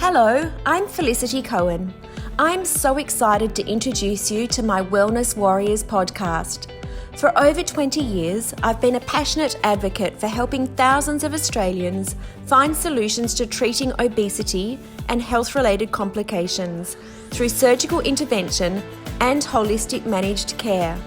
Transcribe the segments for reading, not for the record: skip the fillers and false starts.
Hello, I'm Felicity Cohen. I'm so excited to introduce you to my Wellness Warriors podcast. For over 20 years, I've been a passionate advocate for helping thousands of Australians find solutions to treating obesity and health-related complications through surgical intervention and holistic managed care.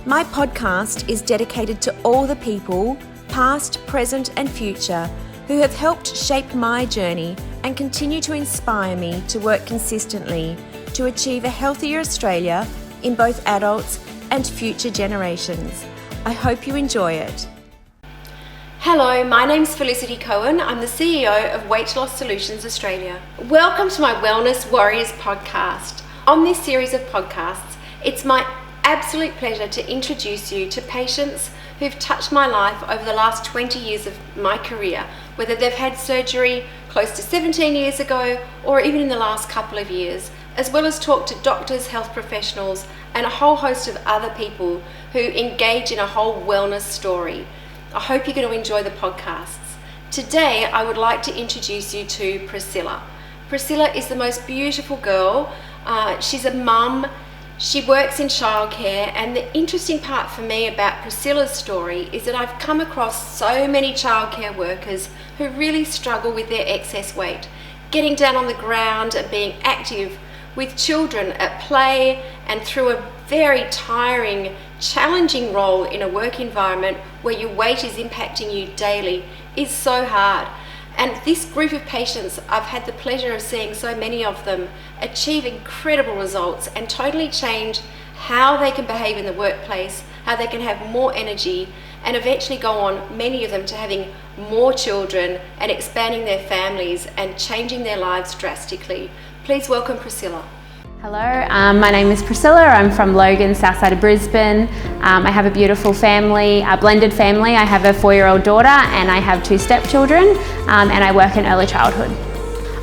My podcast is dedicated to all the people, past, present and future, who have helped shape my journey and continue to inspire me to work consistently to achieve a healthier Australia in both adults and future generations. I hope you enjoy it. Hello, my name's Felicity Cohen. I'm the CEO of WeightLoss Solutions Australia. Welcome to my Wellness Warriors podcast. On this series of podcasts, it's my absolute pleasure to introduce you to patients who've touched my life over the last 20 years of my career, whether they've had surgery close to 17 years ago or even in the last couple of years, as well as talk to doctors, health professionals, and a whole host of other people who engage in a whole wellness story. I hope you're going to enjoy the podcasts. Today, I would like to introduce you to Priscilla. Priscilla is the most beautiful girl. She's a mum. She works in childcare, and the interesting part for me about Priscilla's story is that I've come across so many childcare workers who really struggle with their excess weight, getting down on the ground and being active with children at play and through a very tiring, challenging role in a work environment where your weight is impacting you daily is so hard. And this group of patients, I've had the pleasure of seeing so many of them achieve incredible results and totally change how they can behave in the workplace, how they can have more energy, and eventually go on, many of them, to having more children and expanding their families and changing their lives drastically. Please welcome Priscilla. Hello, my name is Priscilla. I'm from Logan, south side of Brisbane. I have a beautiful family, a blended family. I have a 4-year-old daughter and I have 2 stepchildren, and I work in early childhood.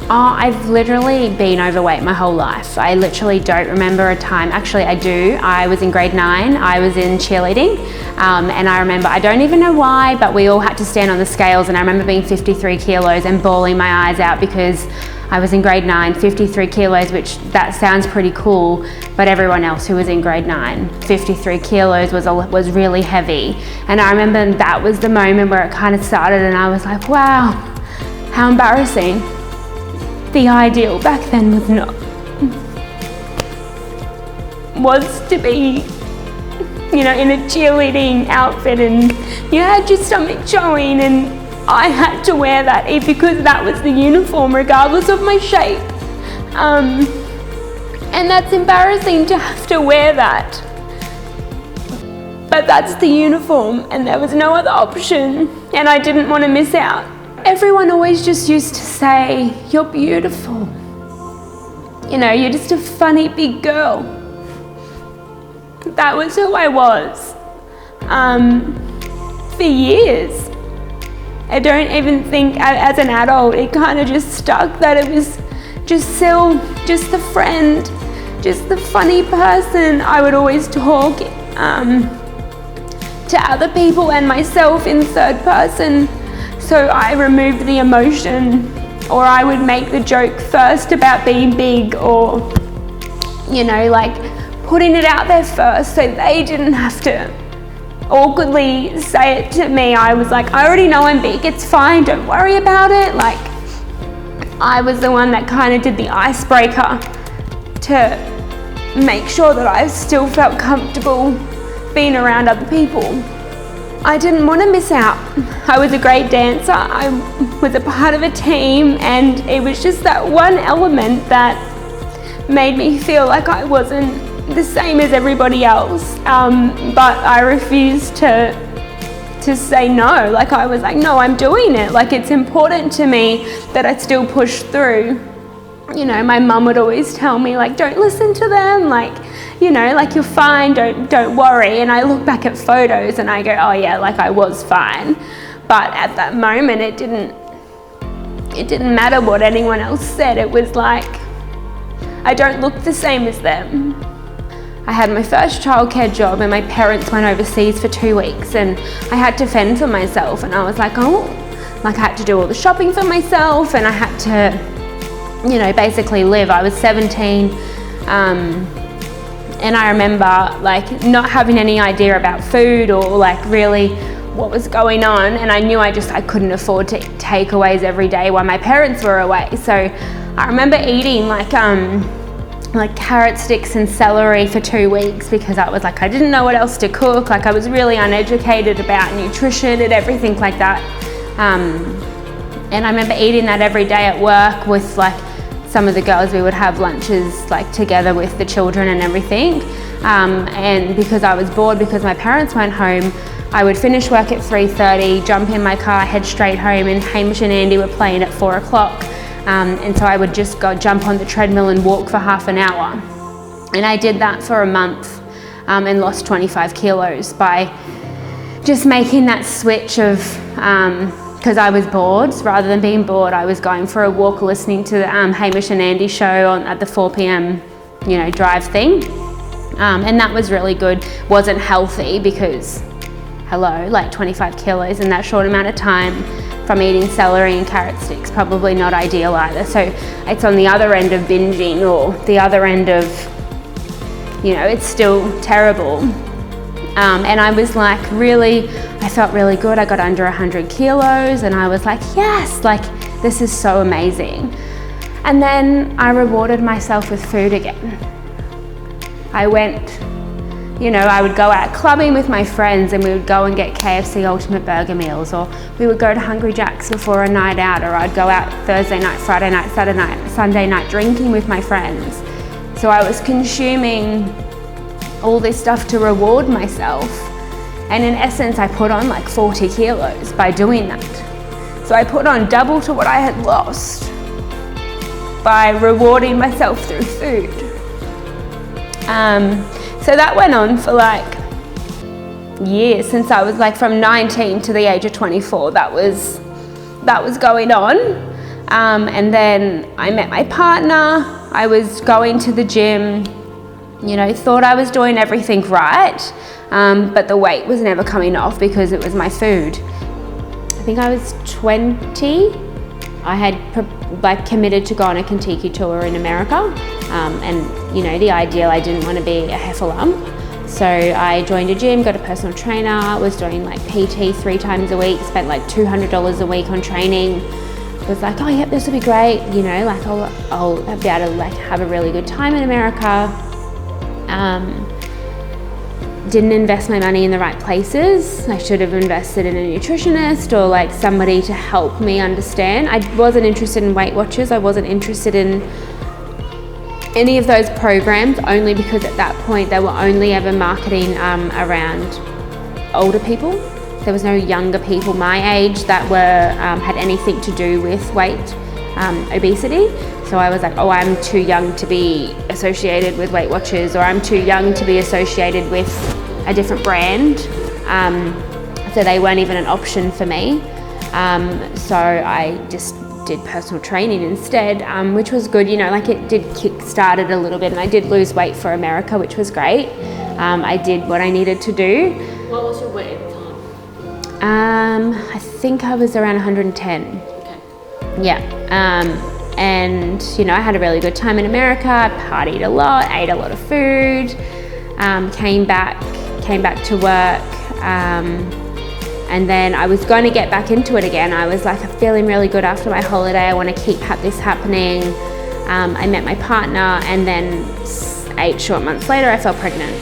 I've literally been overweight my whole life. I literally don't remember a time. Actually, I do. I was in grade 9. I was in cheerleading, and I remember, I don't even know why, but we all had to stand on the scales, and I remember being 53 kilos and bawling my eyes out because I was in grade 9, 53 kilos, which that sounds pretty cool, but everyone else who was in grade 9, 53 kilos was really heavy. And I remember that was the moment where it kind of started, and I was like, wow, how embarrassing. The ideal back then was to be, in a cheerleading outfit and you had your stomach showing, and I had to wear that because that was the uniform regardless of my shape. And that's embarrassing to have to wear that. But that's the uniform and there was no other option, and I didn't want to miss out. Everyone always just used to say, you're beautiful. You're just a funny big girl. That was who I was for years. I don't even think as an adult, it kind of just stuck that it was just the friend, just the funny person. I would always talk to other people and myself in third person. So I removed the emotion, or I would make the joke first about being big, or, putting it out there first so they didn't have to awkwardly say it to me. I was like, I already know I'm big, it's fine, don't worry about it. I was the one that kind of did the icebreaker to make sure that I still felt comfortable being around other people. I didn't want to miss out. I was a great dancer, I was a part of a team, and it was just that one element that made me feel like I wasn't the same as everybody else, but I refused to say no. I was like, no, I'm doing it. It's important to me that I still push through. My mum would always tell me, don't listen to them, you're fine, don't worry. And I look back at photos and I go, oh yeah, I was fine. But at that moment, it didn't matter what anyone else said. It was I don't look the same as them. I had my first childcare job and my parents went overseas for 2 weeks and I had to fend for myself, and I was like, oh, I had to do all the shopping for myself, and I had to you know, basically live. I was 17, and I remember like not having any idea about food or like really what was going on, and I knew I couldn't afford to takeaways every day while my parents were away. So I remember eating like carrot sticks and celery for 2 weeks because I was like, I didn't know what else to cook. Like I was really uneducated about nutrition and everything like that. And I remember eating that every day at work with like some of the girls. We would have lunches like together with the children and everything. And because I was bored because my parents weren't home, I would finish work at 3:30, jump in my car, head straight home, and Hamish and Andy were playing at 4 o'clock. And so I would just go jump on the treadmill and walk for half an hour. And I did that for a month and lost 25 kilos by just making that switch of, because I was bored, rather than being bored, I was going for a walk listening to the Hamish and Andy show at the 4 p.m, you know, drive thing. And that was really good. Wasn't healthy because, hello, like 25 kilos in that short amount of time from eating celery and carrot sticks, probably not ideal either. So it's on the other end of binging, or the other end of, you know, it's still terrible. And I was like I felt really good. I got under 100 kilos and I was like, yes, like this is so amazing. And then I rewarded myself with food again. I went, you know, I would go out clubbing with my friends and we would go and get KFC Ultimate Burger meals, or we would go to Hungry Jack's before a night out, or I'd go out Thursday night, Friday night, Saturday night, Sunday night drinking with my friends. So I was consuming all this stuff to reward myself. And in essence, I put on like 40 kilos by doing that. So I put on double to what I had lost by rewarding myself through food. So that went on for like years, since I was like from 19 to the age of 24. That was going on. And then I met my partner. I was going to the gym, you know, thought I was doing everything right, but the weight was never coming off because it was my food. I think I was 20. I had committed to go on a Kentucky tour in America, and you know, the ideal, I didn't want to be a heffalump. So I joined a gym, got a personal trainer, was doing like PT 3 times a week, spent like $200 a week on training. Was like, oh yep, this will be great, you know, like I'll be able to like have a really good time in America. Didn't invest my money in the right places. I should have invested in a nutritionist or like somebody to help me understand. I wasn't interested in Weight Watchers. I wasn't interested in any of those programs, only because at that point they were only ever marketing around older people. There was no younger people my age that were had anything to do with obesity. So I was like, oh, I'm too young to be associated with Weight Watchers, or I'm too young to be associated with a different brand. So they weren't even an option for me. So I just did personal training instead, which was good. You know, like it did kick-start it a little bit, and I did lose weight for America, which was great. I did what I needed to do. What was your weight at the time? I think I was around 110. Okay. Yeah. And you know, I had a really good time in America. I partied a lot, ate a lot of food, came back to work, and then I was going to get back into it again. I was like, I'm feeling really good after my holiday. I want to keep this happening. I met my partner, and then 8 short months later, I fell pregnant.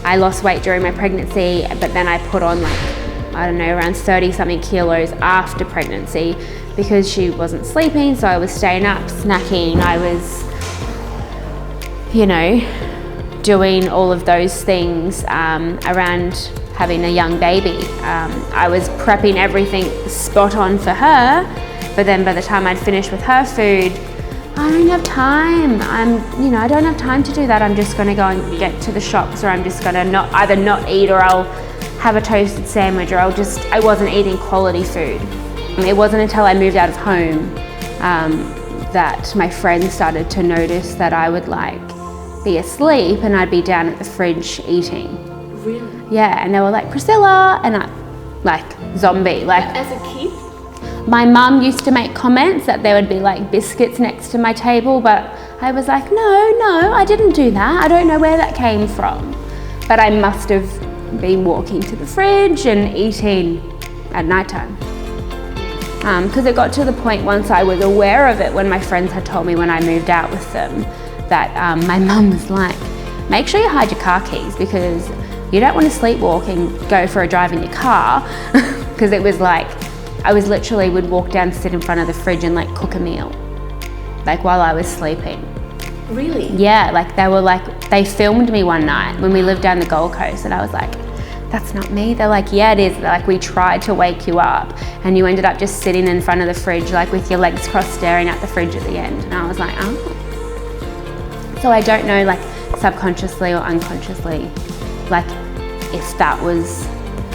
I lost weight during my pregnancy, but then I put on like, I don't know, around 30 something kilos after pregnancy, because she wasn't sleeping. So I was staying up, snacking. I was, you know, doing all of those things around having a young baby. I was prepping everything spot on for her, but then by the time I'd finished with her food, I don't have time. I don't have time to do that. I'm just gonna go and get to the shops, or I'm just gonna either not eat, or I'll have a toasted sandwich, or I wasn't eating quality food. It wasn't until I moved out of home that my friends started to notice that I would like be asleep and I'd be down at the fridge eating. Really? Yeah, and they were like, Priscilla, and I like zombie. Like as a kid? My mum used to make comments that there would be like biscuits next to my table, but I was like, no, I didn't do that. I don't know where that came from. But I must have been walking to the fridge and eating at nighttime. Because it got to the point once I was aware of it when my friends had told me when I moved out with them that my mum was like, make sure you hide your car keys because you don't want to sleepwalk and go for a drive in your car. Because it was like, I was literally would walk down, sit in front of the fridge and like cook a meal, like while I was sleeping. Really? Yeah, like they filmed me one night when we lived down the Gold Coast and I was like, that's not me. They're like, yeah, it is. They're like, we tried to wake you up and you ended up just sitting in front of the fridge, like with your legs crossed staring at the fridge at the end. And I was like, oh. So I don't know, like subconsciously or unconsciously, like if that was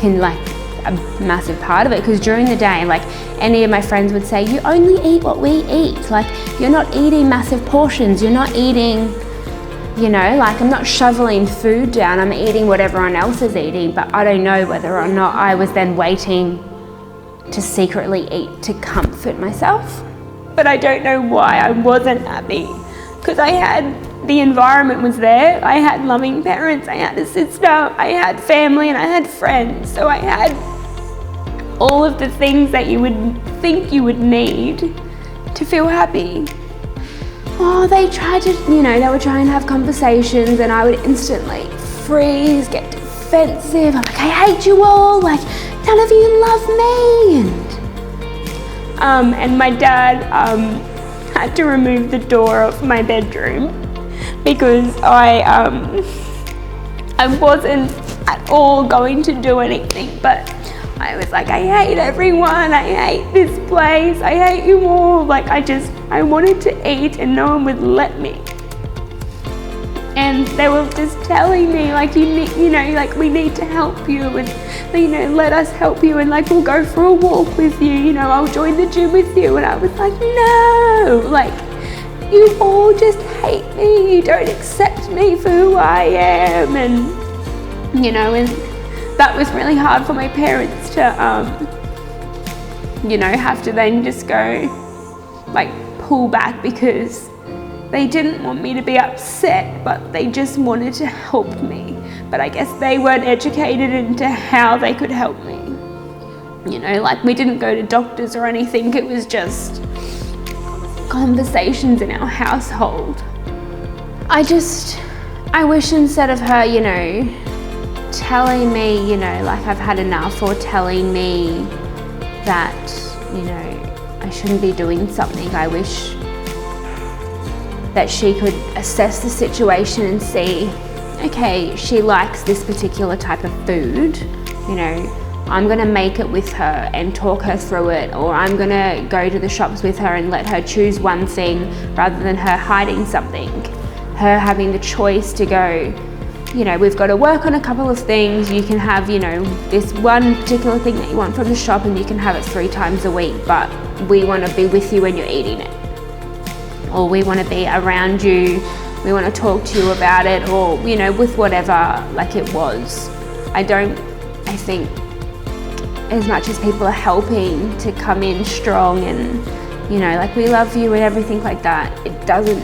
like a massive part of it, because during the day, like any of my friends would say, you only eat what we eat. Like you're not eating massive portions. You're not eating, you know, like I'm not shoveling food down. I'm eating what everyone else is eating, but I don't know whether or not I was then waiting to secretly eat to comfort myself. But I don't know why I wasn't happy, because the environment was there. I had loving parents, I had a sister, I had family, and I had friends. So I had all of the things that you would think you would need to feel happy. Oh, they tried to, you know, they would try and have conversations and I would instantly freeze, get defensive. I'm like, I hate you all, like, none of you love me. And my dad had to remove the door of my bedroom because I wasn't at all going to do anything, but I was like, I hate everyone, I hate this place, I hate you all. Like I wanted to eat and no one would let me. And they were just telling me like, you know, like we need to help you and, you know, let us help you and like we'll go for a walk with you, you know, I'll join the gym with you. And I was like, no, like you all just hate me, you don't accept me for who I am. And, you know, and that was really hard for my parents to, you know, have to then just go, like, pull back because they didn't want me to be upset, but they just wanted to help me. But I guess they weren't educated into how they could help me. You know, like we didn't go to doctors or anything, it was just conversations in our household. I wish instead of her, you know, telling me, you know, like I've had enough, or telling me that, you know, I shouldn't be doing something, I wish that she could assess the situation and see, okay, she likes this particular type of food, you know, I'm gonna make it with her and talk her through it, or I'm gonna go to the shops with her and let her choose one thing rather than her hiding something, her having the choice to go, you know, we've got to work on a couple of things. You can have, you know, this one particular thing that you want from the shop and you can have it 3 times a week, but we want to be with you when you're eating it. Or we want to be around you, we want to talk to you about it, or, you know, with whatever, like it was. I think as much as people are helping to come in strong and, you know, like we love you and everything like that, it doesn't.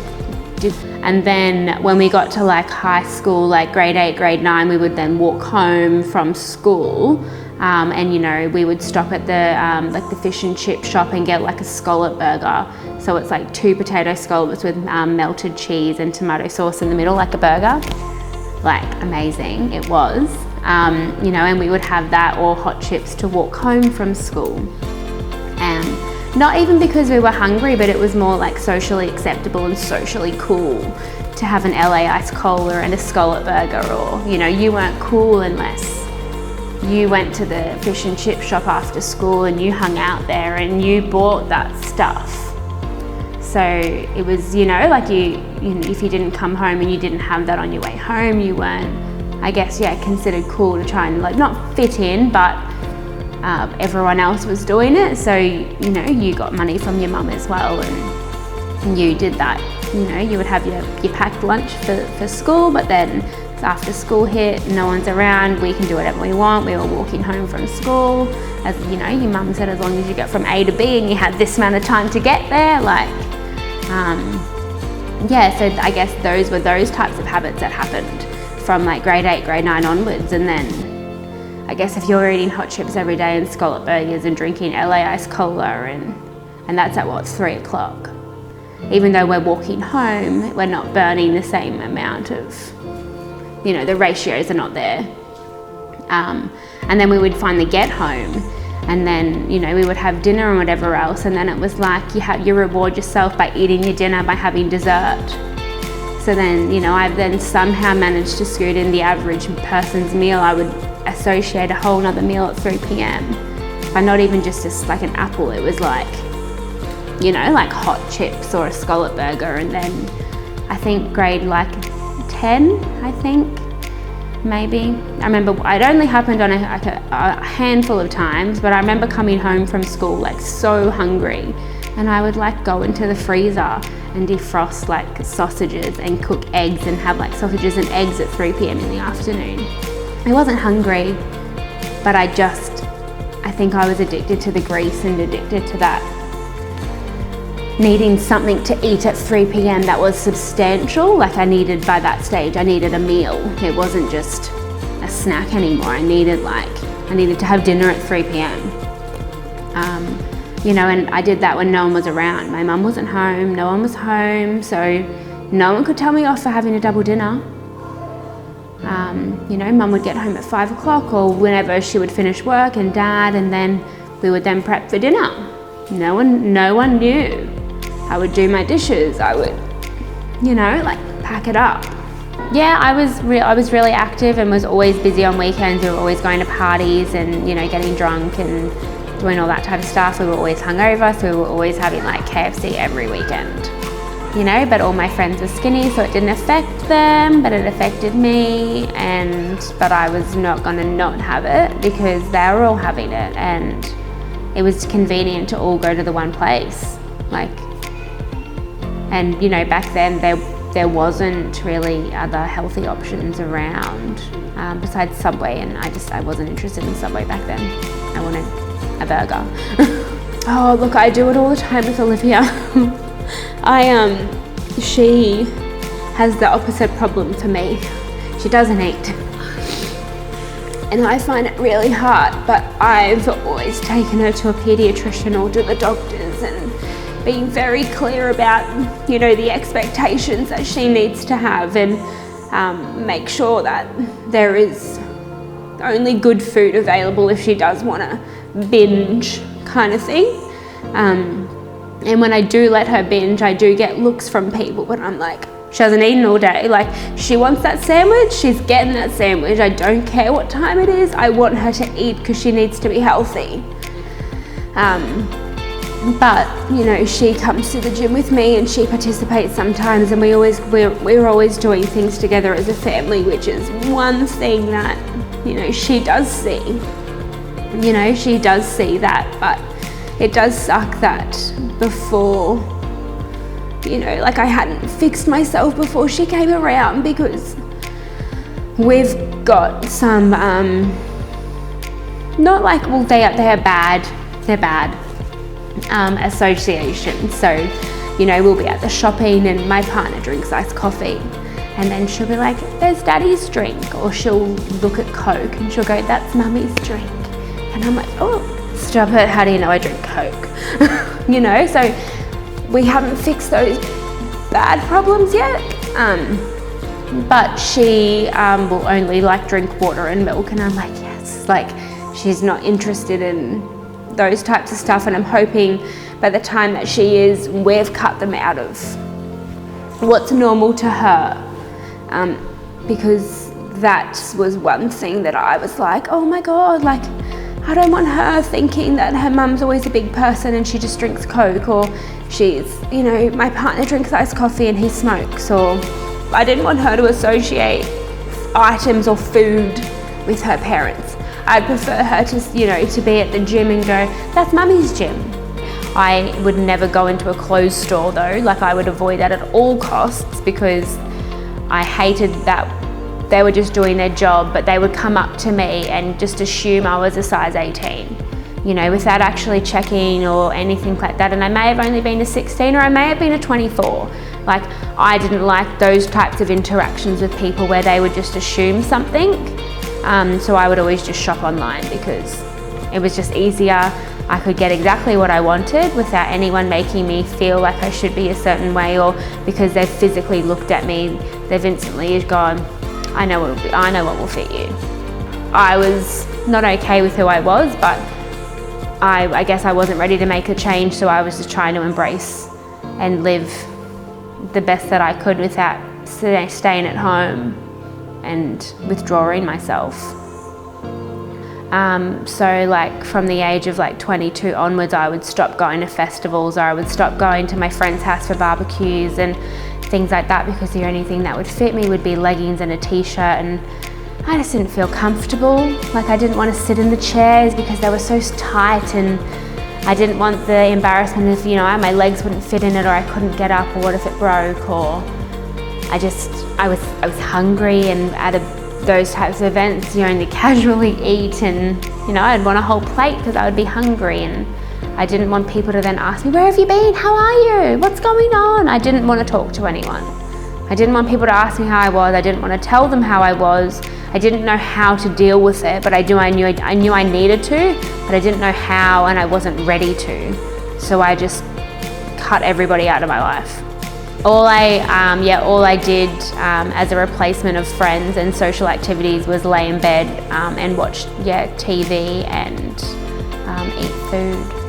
And then when we got to like high school, like grade 8, grade 9, we would then walk home from school, and you know, we would stop at the like the fish and chip shop and get like a scallop burger. So it's like 2 potato scallops with melted cheese and tomato sauce in the middle, like a burger. Like amazing it was, you know, and we would have that or hot chips to walk home from school. Not even because we were hungry, but it was more like socially acceptable and socially cool to have an LA ice cola and a scallop burger, or, you know, you weren't cool unless you went to the fish and chip shop after school and you hung out there and you bought that stuff. So it was, you know, like you know, if you didn't come home and you didn't have that on your way home, you weren't, I guess, yeah, considered cool to try and like not fit in, but everyone else was doing it, so, you know, you got money from your mum as well and you did that. You know, you would have your packed lunch for school, but then after school hit, no one's around, we can do whatever we want. We were walking home from school. As you know, your mum said, as long as you get from A to B and you had this amount of time to get there, like, so I guess those were those types of habits that happened from like grade 8, grade 9 onwards. And then I guess if you're eating hot chips every day and scallop burgers and drinking LA ice cola and that's at what, 3 o'clock. Even though we're walking home, we're not burning the same amount of, the ratios are not there. And then we would finally get home and then, we would have dinner and whatever else. And then it was like you reward yourself by eating your dinner by having dessert. So then, I've then somehow managed to scoot in the average person's meal. I would associate a whole nother meal at 3 p.m. But not even just like an apple, it was like, like hot chips or a scallop burger. And then I think grade like 10, maybe. I remember it only happened on a handful of times, but I remember coming home from school like so hungry, and I would like go into the freezer and defrost like sausages and cook eggs and have like sausages and eggs at 3 p.m. in the afternoon. I wasn't hungry, but I think I was addicted to the grease and addicted to that needing something to eat at 3 p.m. that was substantial. Like by that stage, I needed a meal. It wasn't just a snack anymore. I needed to have dinner at 3 p.m. And I did that when no one was around. My mum wasn't home, no one was home, so no one could tell me off for having a double dinner. Mum would get home at 5 o'clock or whenever she would finish work, and dad, and then we would then prep for dinner. No one knew. I would do my dishes. I would, pack it up. Yeah, I was really active and was always busy on weekends. We were always going to parties and, getting drunk and doing all that type of stuff. We were always hungover, so we were always having like KFC every weekend. But all my friends were skinny, so it didn't affect them, but it affected me. But I was not gonna not have it because they were all having it, and it was convenient to all go to the one place. Back then there wasn't really other healthy options around besides Subway, and I wasn't interested in Subway back then. I wanted a burger. Oh look, I do it all the time with Olivia. She has the opposite problem to me. She doesn't eat. And I find it really hard, but I've always taken her to a pediatrician or to the doctors and being very clear about, the expectations that she needs to have, and make sure that there is only good food available if she does want to binge kind of thing. And when I do let her binge, I do get looks from people, but I'm like, she hasn't eaten all day. Like, she wants that sandwich, she's getting that sandwich. I don't care what time it is. I want her to eat because she needs to be healthy. But she comes to the gym with me and she participates sometimes, and we're always doing things together as a family, which is one thing that she does see. She does see that, but it does suck that before, I hadn't fixed myself before she came around, because we've got some, not like, well, they are bad, they're bad associations. So, we'll be at the shopping and my partner drinks iced coffee, and then she'll be like, there's daddy's drink, or she'll look at Coke and she'll go, that's mummy's drink. And I'm like, oh, stop it, how do you know I drink Coke? So we haven't fixed those bad problems yet. But she will only drink water and milk, and I'm like, yes, she's not interested in those types of stuff, and I'm hoping by the time that she is, we've cut them out of what's normal to her, because that was one thing that I was like, oh my God, I don't want her thinking that her mum's always a big person and she just drinks Coke, or she's, my partner drinks iced coffee and he smokes, or I didn't want her to associate items or food with her parents. I'd prefer her to, to be at the gym and go, that's mummy's gym. I would never go into a clothes store though. I would avoid that at all costs, because I hated that they were just doing their job, but they would come up to me and just assume I was a size 18, you know, without actually checking or anything like that. And I may have only been a 16 or I may have been a 24. Like, I didn't like those types of interactions with people where they would just assume something. So I would always just shop online because it was just easier. I could get exactly what I wanted without anyone making me feel like I should be a certain way, or because they've physically looked at me, they've instantly gone, I know what will fit you. I was not okay with who I was, but I guess I wasn't ready to make a change, so I was just trying to embrace and live the best that I could without staying at home and withdrawing myself. So like from the age of like 22 onwards, I would stop going to festivals, or I would stop going to my friend's house for barbecues and things like that, because the only thing that would fit me would be leggings and a t-shirt, and I just didn't feel comfortable. Like, I didn't want to sit in the chairs because they were so tight, and I didn't want the embarrassment of, you know, my legs wouldn't fit in it, or I couldn't get up, or what if it broke, or I was hungry, and at those types of events you only casually eat, and you know, I'd want a whole plate because I would be hungry, and I didn't want people to then ask me, where have you been? How are you? What's going on? I didn't want to talk to anyone. I didn't want people to ask me how I was. I didn't want to tell them how I was. I didn't know how to deal with it, but I knew I needed to, but I didn't know how, and I wasn't ready to. So I just cut everybody out of my life. All I did as a replacement of friends and social activities was lay in bed and watch TV and eat food.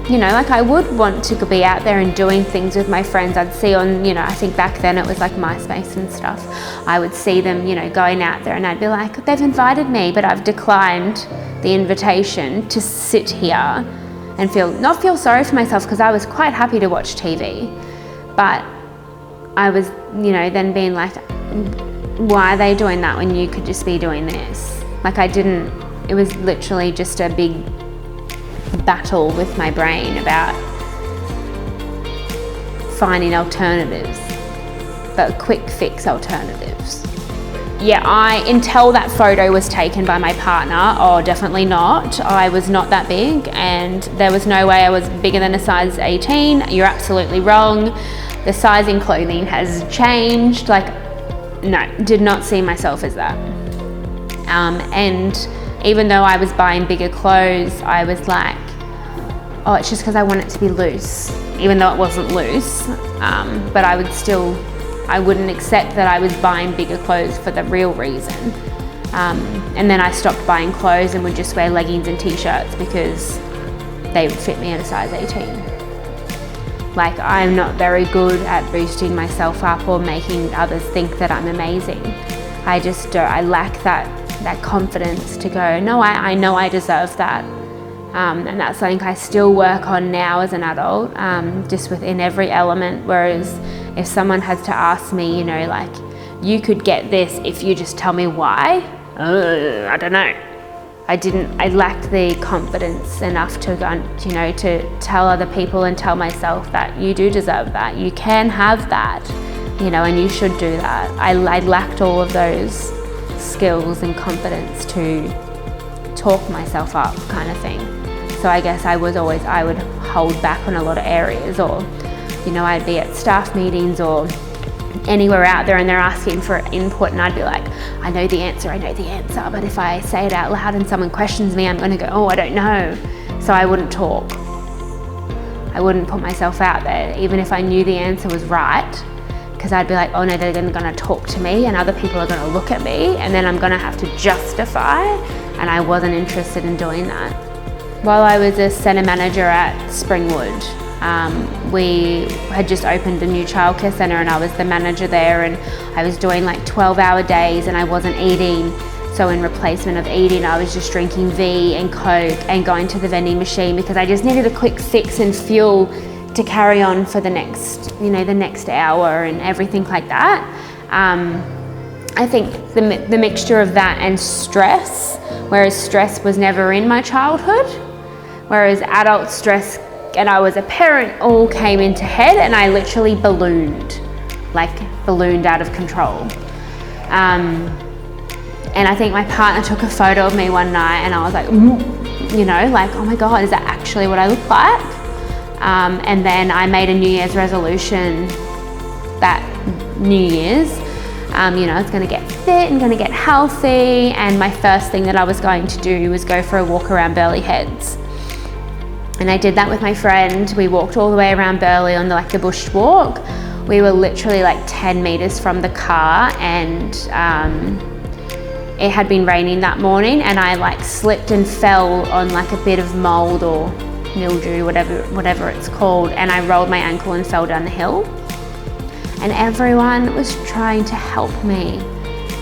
You know, like, I would want to be out there and doing things with my friends. I'd see on, you know, I think back then it was like MySpace and stuff. I would see them, you know, going out there, and I'd be like, they've invited me, but I've declined the invitation to sit here and not feel sorry for myself, because I was quite happy to watch TV. But I was, you know, then being like, why are they doing that when you could just be doing this? Like, it was literally just a big battle with my brain about finding alternatives, but quick fix alternatives. Yeah, until that photo was taken by my partner, definitely not. I was not that big, and there was no way I was bigger than a size 18. You're absolutely wrong. The size in clothing has changed. Like, no, did not see myself as that. And even though I was buying bigger clothes, I was like, oh, it's just because I want it to be loose, even though it wasn't loose. But I wouldn't accept that I was buying bigger clothes for the real reason. And then I stopped buying clothes and would just wear leggings and t-shirts because they would fit me at a size 18. Like, I'm not very good at boosting myself up or making others think that I'm amazing. I lack that confidence to go, no, I know I deserve that. And that's something I still work on now as an adult, just within every element. Whereas if someone has to ask me, you know, like, you could get this if you just tell me why, I don't know. I lacked the confidence enough to, you know, to tell other people and tell myself that you do deserve that, you can have that, you know, and you should do that. I lacked all of those skills and confidence to talk myself up, kind of thing. So I guess I would hold back on a lot of areas, or, you know, I'd be at staff meetings or anywhere out there and they're asking for input, and I'd be like, I know the answer, but if I say it out loud and someone questions me, I'm going to go, oh, I don't know. So I wouldn't talk. I wouldn't put myself out there, even if I knew the answer was right, because I'd be like, oh no, they're going to talk to me and other people are going to look at me, and then I'm going to have to justify, and I wasn't interested in doing that. While I was a centre manager at Springwood, we had just opened a new childcare centre, and I was the manager there, and I was doing like 12-hour days and I wasn't eating. So in replacement of eating, I was just drinking V and Coke and going to the vending machine because I just needed a quick fix and fuel to carry on for the next hour and everything like that. I think the mixture of that and stress, whereas stress was never in my childhood, whereas adult stress and I was a parent all came into head, and I literally ballooned out of control. And I think my partner took a photo of me one night and I was like, you know, like, oh my God, is that actually what I look like? And then I made a New Year's resolution that New Year's, you know, I was going to get fit and going to get healthy. And my first thing that I was going to do was go for a walk around Burleigh Heads. And I did that with my friend. We walked all the way around Burleigh on the bush walk. We were literally like 10 meters from the car, and it had been raining that morning, and I like slipped and fell on like a bit of mold or mildew, whatever it's called, and I rolled my ankle and fell down the hill. And everyone was trying to help me,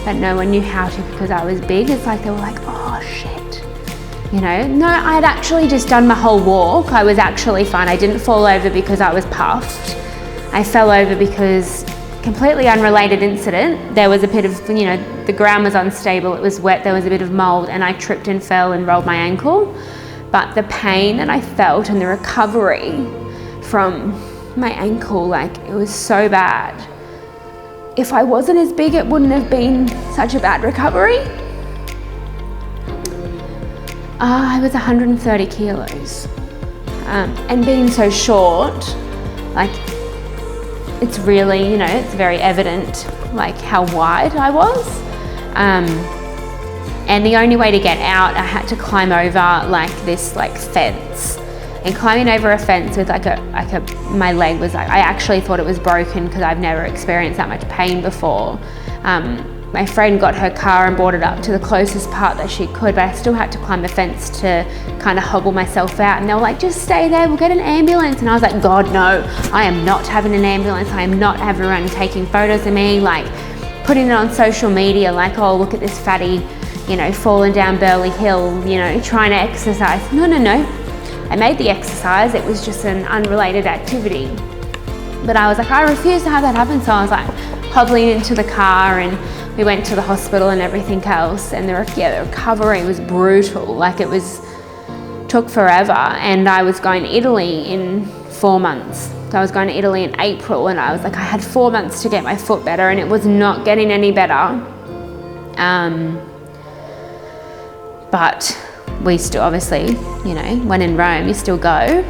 but no one knew how to because I was big. It's like they were like, oh shit, you know. No, I'd actually just done my whole walk. I was actually fine. I didn't fall over because I was puffed. I fell over because, completely unrelated incident, there was a bit of, you know, the ground was unstable, it was wet, there was a bit of mold, and I tripped and fell and rolled my ankle. But the pain that I felt and the recovery from my ankle, like, it was so bad. If I wasn't as big, it wouldn't have been such a bad recovery. I was 130 kilos. And being so short, like, it's really, you know, it's very evident like how wide I was. And the only way to get out, I had to climb over like this fence. And climbing over a fence with my leg was like, I actually thought it was broken because I've never experienced that much pain before. My friend got her car and brought it up to the closest part that she could, but I still had to climb the fence to kind of hobble myself out. And they were like, just stay there, we'll get an ambulance. And I was like, God, no, I am not having an ambulance. I am not having everyone taking photos of me, like putting it on social media, like, oh, look at this fatty, you know, falling down Burleigh Hill, you know, trying to exercise. No. I made the exercise. It was just an unrelated activity. But I was like, I refuse to have that happen. So I was like hobbling into the car, and we went to the hospital and everything else, and the recovery was brutal. Like, took forever. And I was going to Italy in 4 months. So I was going to Italy in April, and I was like, I had 4 months to get my foot better, and it was not getting any better. But we still, obviously, you know, when in Rome, you still go.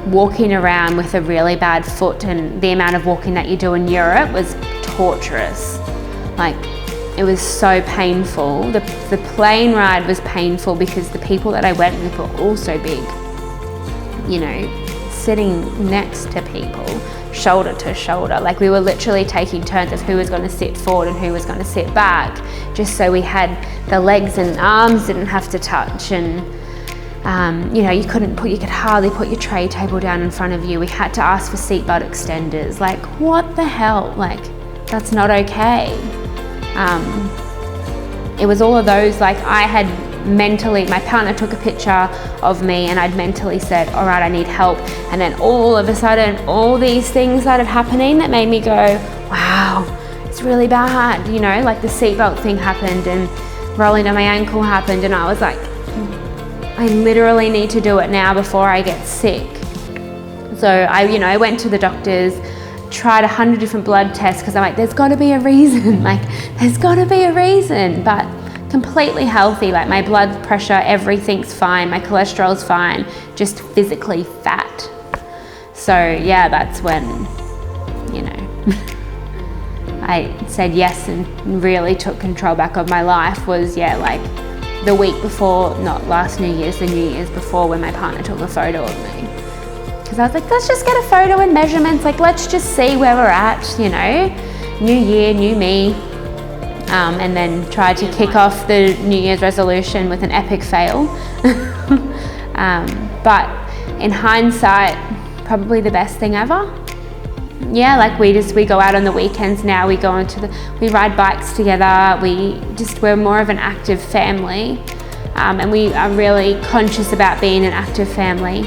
Walking around with a really bad foot, and the amount of walking that you do in Europe was torturous. Like, it was so painful. The plane ride was painful because the people that I went with were also big. You know, sitting next to people, shoulder to shoulder. Like, we were literally taking turns of who was going to sit forward and who was going to sit back, just so we had the legs and arms didn't have to touch. And you know, you could hardly put your tray table down in front of you. We had to ask for seatbelt extenders. Like, what the hell? Like, that's not okay. It was all of those, like, I had mentally, my partner took a picture of me and I'd mentally said, all right, I need help. And then all of a sudden, all these things started happening that made me go, wow, it's really bad. You know, like the seatbelt thing happened and rolling down my ankle happened, and I was like, I literally need to do it now before I get sick. So I went to the doctors, tried 100 different blood tests because I'm like, there's got to be a reason. Like, there's got to be a reason. But completely healthy, like my blood pressure, everything's fine, my cholesterol's fine, just physically fat. So yeah, that's when, you know, I said yes and really took control back of my life. Was, yeah, like the week before, not last New Year's, the New Year's before, when my partner took a photo of me. Because I was like, let's just get a photo and measurements, like let's just see where we're at, you know, new year, new me. And then tried to kick off the New Year's resolution with an epic fail. But in hindsight, probably the best thing ever. Yeah, like we go out on the weekends now, we ride bikes together, we're more of an active family. And we are really conscious about being an active family.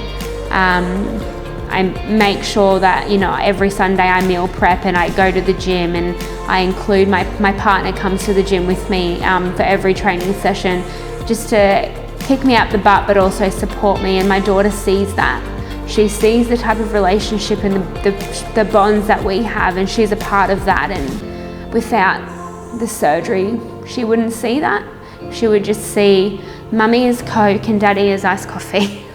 I make sure that, you know, every Sunday I meal prep and I go to the gym, and I include my partner comes to the gym with me for every training session, just to kick me up the butt but also support me. And my daughter sees that. She sees the type of relationship and the bonds that we have, and she's a part of that. And without the surgery, she wouldn't see that. She would just see mummy is Coke and daddy is iced coffee.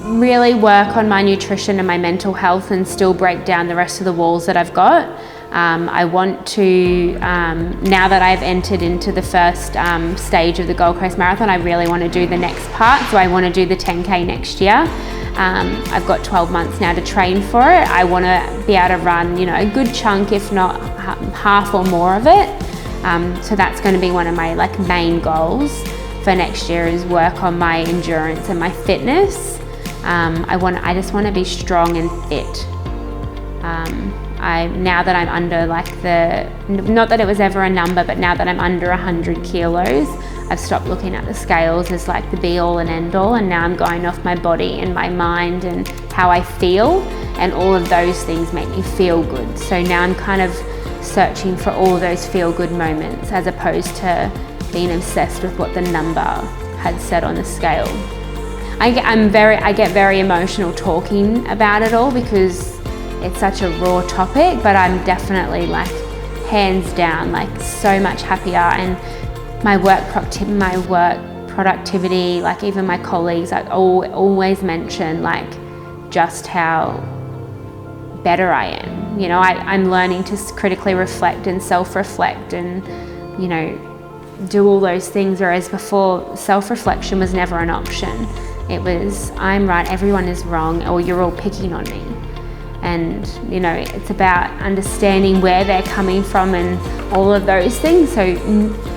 Really work on my nutrition and my mental health and still break down the rest of the walls that I've got. I want to, now that I've entered into the first stage of the Gold Coast Marathon, I really want to do the next part. So I want to do the 10K next year. I've got 12 months now to train for it. I want to be able to run, a good chunk, if not half or more of it. So that's going to be one of my main goals for next year, is work on my endurance and my fitness. I just want to be strong and fit. Now that I'm under not that it was ever a number, but now that I'm under 100 kilos, I've stopped looking at the scales as the be all and end all, and now I'm going off my body and my mind and how I feel, and all of those things make me feel good. So now I'm kind of searching for all those feel good moments, as opposed to being obsessed with what the number had said on the scale. I get very emotional talking about it all because it's such a raw topic, but I'm definitely hands down so much happier, and my work productivity, even my colleagues, I always mention just how better I am. I'm learning to critically reflect and self-reflect and do all those things, whereas before self-reflection was never an option. It was, I'm right, everyone is wrong, or you're all picking on me. And it's about understanding where they're coming from and all of those things. So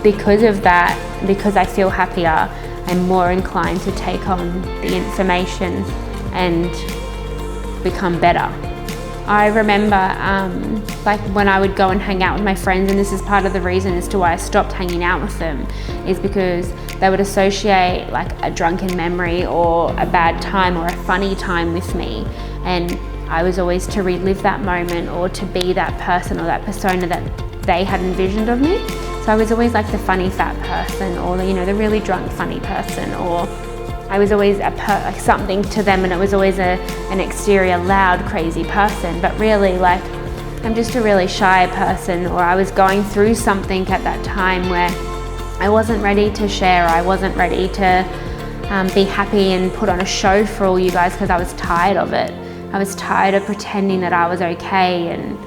because of that, because I feel happier, I'm more inclined to take on the information and become better. I remember when I would go and hang out with my friends, and this is part of the reason as to why I stopped hanging out with them, is because they would associate a drunken memory or a bad time or a funny time with me, and I was always to relive that moment or to be that person or that persona that they had envisioned of me. So I was always the funny fat person, or the really drunk funny person, or I was always something to them, and it was always an exterior loud crazy person, but really I'm just a really shy person, or I was going through something at that time where I wasn't ready to share. I wasn't ready to be happy and put on a show for all you guys, because I was tired of it. I was tired of pretending that I was okay and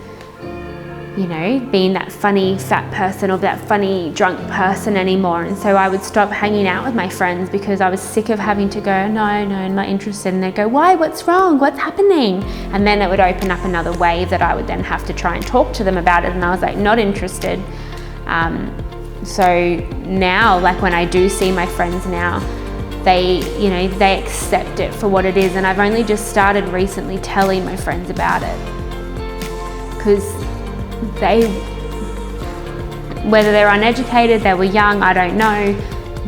being that funny fat person or that funny drunk person anymore. And so I would stop hanging out with my friends because I was sick of having to go, no, I'm not interested. And they'd go, why, what's wrong, what's happening? And then it would open up another wave that I would then have to try and talk to them about it. And I was not interested. So now, when I do see my friends now, they accept it for what it is. And I've only just started recently telling my friends about it, because whether they're uneducated, they were young, I don't know,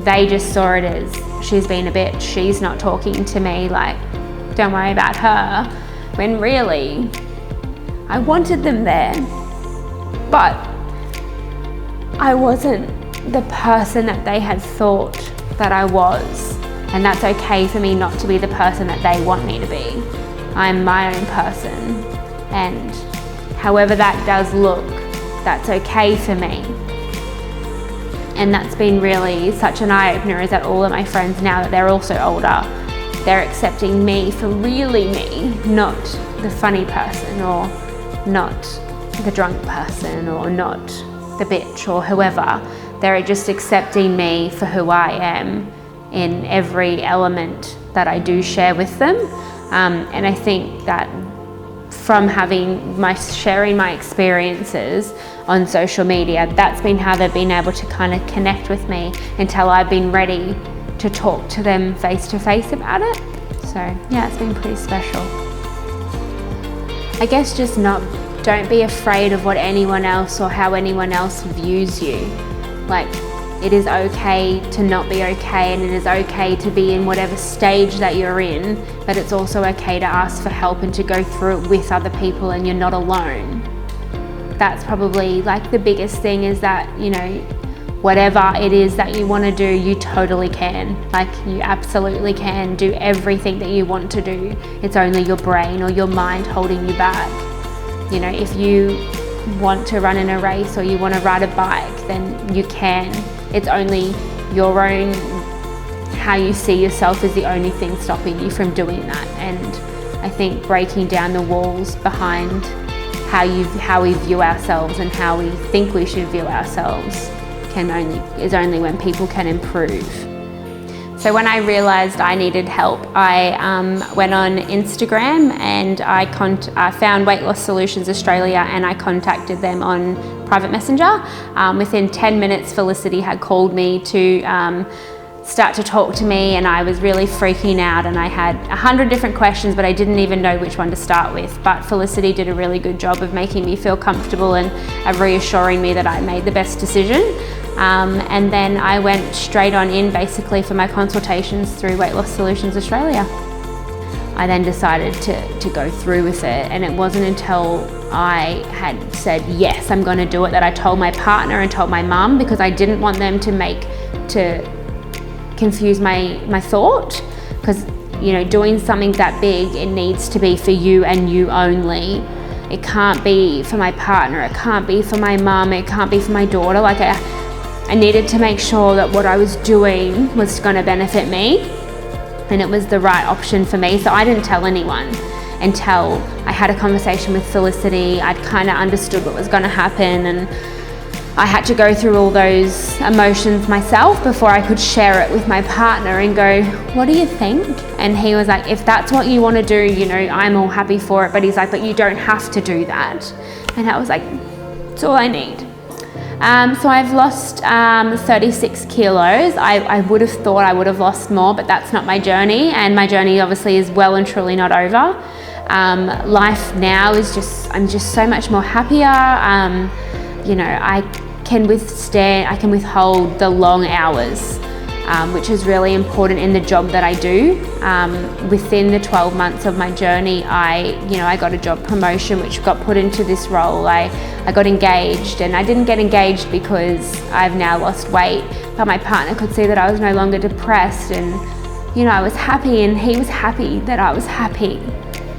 they just saw it as, she's been a bitch, she's not talking to me, don't worry about her, when really I wanted them there, but I wasn't the person that they had thought that I was. And that's okay for me not to be the person that they want me to be. I'm my own person, and however that does look, that's okay for me. And that's been really such an eye-opener, is that all of my friends, now that they're also older, they're accepting me for really me, not the funny person, or not the drunk person, or not the bitch, or whoever. They're just accepting me for who I am in every element that I do share with them. And I think that from sharing my experiences on social media, that's been how they've been able to kind of connect with me until I've been ready to talk to them face to face about it. So yeah, it's been pretty special. I guess just don't be afraid of what anyone else or how anyone else views you. It is okay to not be okay, and it is okay to be in whatever stage that you're in, but it's also okay to ask for help and to go through it with other people, and you're not alone. That's probably the biggest thing, is that, whatever it is that you want to do, you totally can. You absolutely can do everything that you want to do. It's only your brain or your mind holding you back. If you want to run in a race or you want to ride a bike, then you can. It's only your own, how you see yourself is the only thing stopping you from doing that. And I think breaking down the walls behind how we view ourselves and how we think we should view ourselves is only when people can improve. So when I realised I needed help, I went on Instagram and I found WeightLoss Solutions Australia, and I contacted them on private messenger. Within 10 minutes, Felicity had called me to start to talk to me, and I was really freaking out, and I had 100 different questions, but I didn't even know which one to start with. But Felicity did a really good job of making me feel comfortable and reassuring me that I made the best decision. And then I went straight on in basically for my consultations through WeightLoss Solutions Australia. I then decided to go through with it, and it wasn't until I had said, yes, I'm going to do it, that I told my partner and told my mum, because I didn't want them to confuse my thought, because doing something that big, it needs to be for you and you only. It can't be for my partner, it can't be for my mum, it can't be for my daughter. Like I needed to make sure that what I was doing was going to benefit me and it was the right option for me. So I didn't tell anyone until I had a conversation with Felicity. I'd kind of understood what was going to happen, and I had to go through all those emotions myself before I could share it with my partner and go, what do you think? And he was like, if that's what you want to do, I'm all happy for it. But he's like, but you don't have to do that. And I was like, it's all I need. So I've lost 36 kilos. I would have thought I would have lost more, but that's not my journey. And my journey obviously is well and truly not over. Life now is I'm just so much more happier. I can withhold the long hours, which is really important in the job that I do. Within the 12 months of my journey, I got a job promotion, which got put into this role. I got engaged, and I didn't get engaged because I've now lost weight, but my partner could see that I was no longer depressed, and I was happy, and he was happy that I was happy.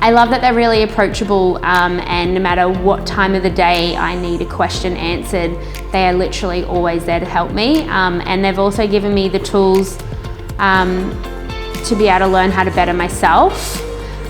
I love that they're really approachable, and no matter what time of the day I need a question answered, they are literally always there to help me. And they've also given me the tools to be able to learn how to better myself,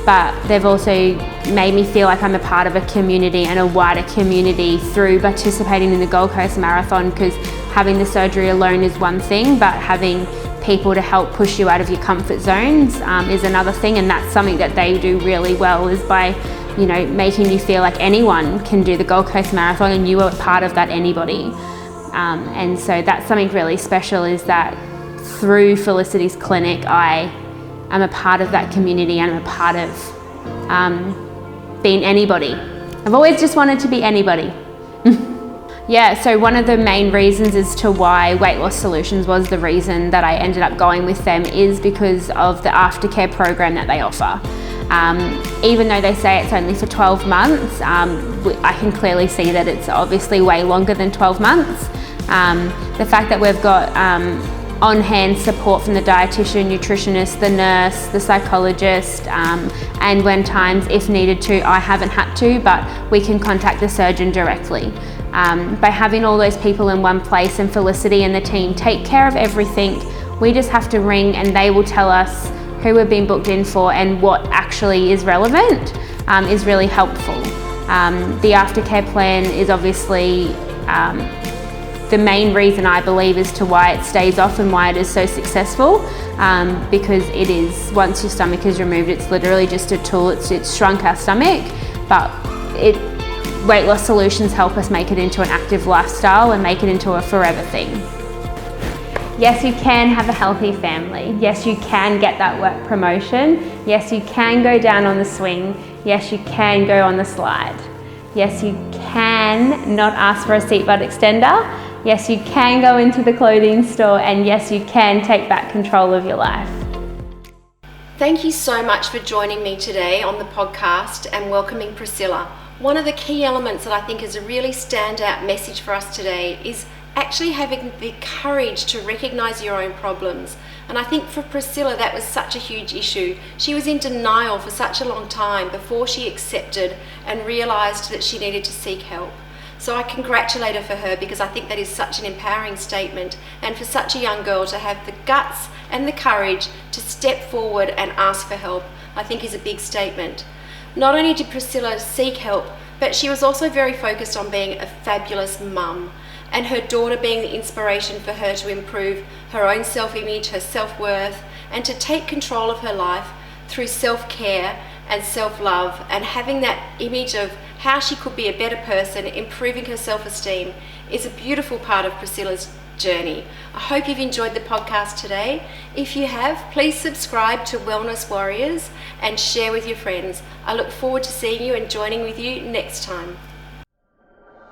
but they've also made me feel like I'm a part of a community and a wider community through participating in the Gold Coast Marathon, because having the surgery alone is one thing, but having people to help push you out of your comfort zones is another thing. And that's something that they do really well, is by making you feel like anyone can do the Gold Coast Marathon and you are part of that anybody. And so that's something really special, is that through Felicity's clinic I am a part of that community, and I'm a part of being anybody. I've always just wanted to be anybody. Yeah, so one of the main reasons as to why WeightLoss Solutions was the reason that I ended up going with them is because of the aftercare program that they offer. Even though they say it's only for 12 months, I can clearly see that it's obviously way longer than 12 months. The fact that we've got on-hand support from the dietitian, nutritionist, the nurse, the psychologist, and when times, if needed to, I haven't had to, but we can contact the surgeon directly. By having all those people in one place, and Felicity and the team take care of everything, we just have to ring and they will tell us who we've been booked in for and what actually is relevant, is really helpful. The aftercare plan is obviously the main reason, I believe, as to why it stays off and why it is so successful, because it is, once your stomach is removed, it's literally just a tool. It's shrunk our stomach, but WeightLoss Solutions help us make it into an active lifestyle and make it into a forever thing. Yes, you can have a healthy family. Yes, you can get that work promotion. Yes, you can go down on the swing. Yes, you can go on the slide. Yes, you can not ask for a seatbelt extender. Yes, you can go into the clothing store. And yes, you can take back control of your life. Thank you so much for joining me today on the podcast and welcoming Priscilla. One of the key elements that I think is a really standout message for us today is actually having the courage to recognize your own problems. And I think for Priscilla, that was such a huge issue. She was in denial for such a long time before she accepted and realized that she needed to seek help. So I congratulate her for her, because I think that is such an empowering statement, and for such a young girl to have the guts and the courage to step forward and ask for help, I think is a big statement. Not only did Priscilla seek help, but she was also very focused on being a fabulous mum, and her daughter being the inspiration for her to improve her own self-image, her self-worth, and to take control of her life through self-care and self-love, and having that image of how she could be a better person, improving her self-esteem, is a beautiful part of Priscilla's journey. I hope you've enjoyed the podcast today. If you have, please subscribe to Wellness Warriors and share with your friends. I look forward to seeing you and joining with you next time.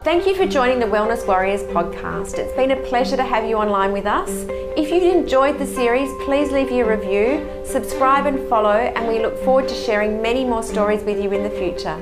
Thank you for joining the Wellness Warriors podcast. It's been a pleasure to have you online with us. If you've enjoyed the series, please leave your review, subscribe and follow, and we look forward to sharing many more stories with you in the future.